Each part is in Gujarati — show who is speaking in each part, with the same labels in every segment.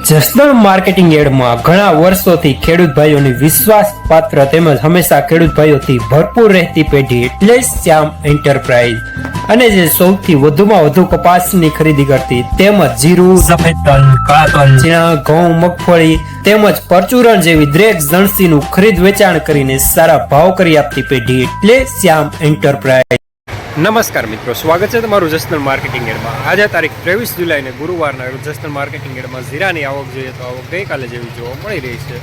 Speaker 1: જસદણ માર્કેટિંગ યાર્ડમાં ઘણા વર્ષોથી ખેડૂત ભાઈઓની વિશ્વાસપાત્ર તેમજ હંમેશા ખેડૂત ભાઈઓથી ભરપૂર રહેતી પેઢી એટલે શ્યામ એન્ટરપ્રાઇઝ અને જે સૌથી વધુમાં વધુ કપાસની ખરીદી કરતી તેમજ જીરું, સફેદ તલ, કાળા તલ, ચણા, ઘઉં, મગફળી તેમજ પરચુરણ જેવી દરેક જણસીનું ખરીદ વેચાણ કરીને સારા ભાવ કરી આપતી પેઢી એટલે શ્યામ એન્ટરપ્રાઇઝ। નમસ્કાર મિત્રો, સ્વાગત છે તમારું જસદણ માર્કેટિંગ યાર્ડમાં। આજે તારીખ 23 જુલાઈને ગુરુવારના રોજ જસદણ માર્કેટિંગ યાર્ડમાં જીરાની આવક જોઈએ તો આવક ગઈકાલે જેવી જોવા મળી રહી છે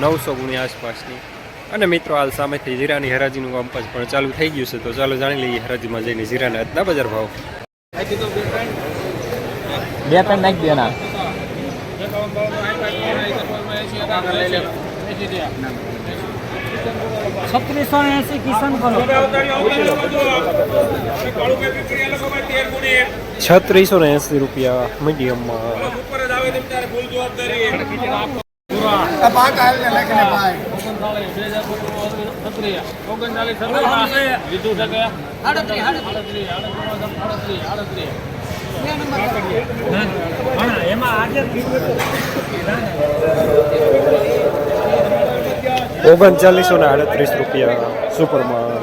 Speaker 1: 900 ગુણી આસપાસની। અને મિત્રો હાલ સામેથી જીરાની હરાજીનું કામકાજ પણ ચાલુ થઈ ગયું છે, તો ચાલો જાણી લઈએ હરાજીમાં જઈને જીરાના આજના બજાર ભાવ।
Speaker 2: 3680 કિશન કરો
Speaker 1: 3680 રૂપિયા મીડિયમમાં। ઓગણ 3938 રૂપિયા સુપરમાં।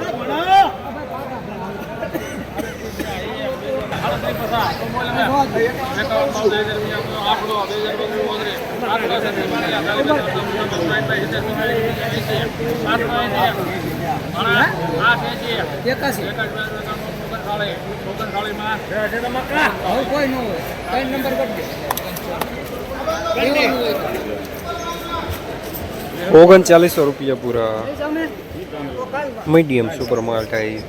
Speaker 1: ઓગણ 4000 રૂપિયા પૂરા મીડિયમ સુપર માલ ટાઈપ।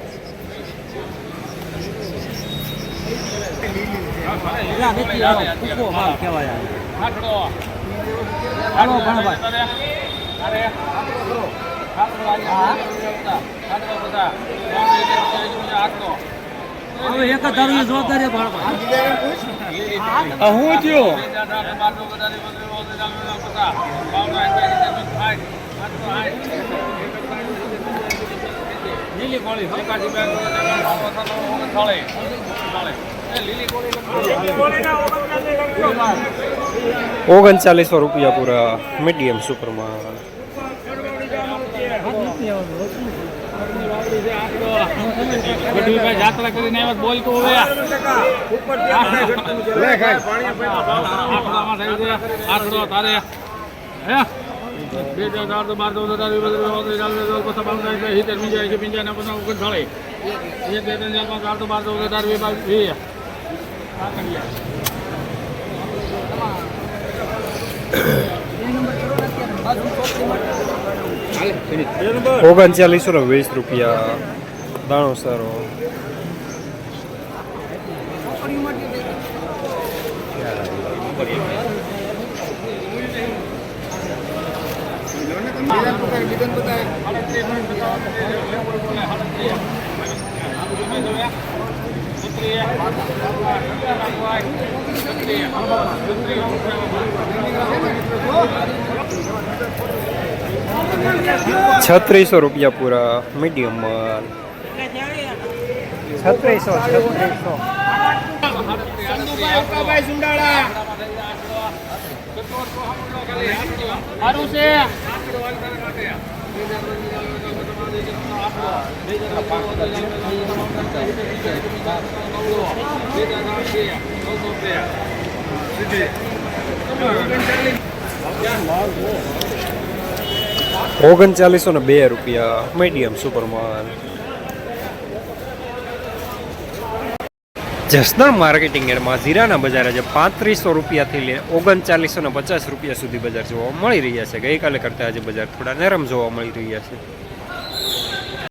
Speaker 1: ઓગણ 4000 રૂપિયા પૂરા મીડિયમ સુપરમાં।
Speaker 2: યાત્રા કરીને બોલતો હવે તારે હે 2012
Speaker 1: ઓગણ 4020 રૂપિયા દાણો સારો। ₹3600 રૂપિયા પૂરા મીડિયમ માલ। 3600 ઓગણ 4002 રૂપિયા મીડિયમ સુપર માલ। જસદણ માર્કેટિંગ યાર્ડમાં જીરાના બજાર આજે 3500 રૂપિયાથી લઈને 3950 રૂપિયા સુધી બજાર જોવા મળી રહ્યા છે। ગઈકાલે કરતાં આજે બજાર થોડા નરમ જોવા મળી રહ્યા છે।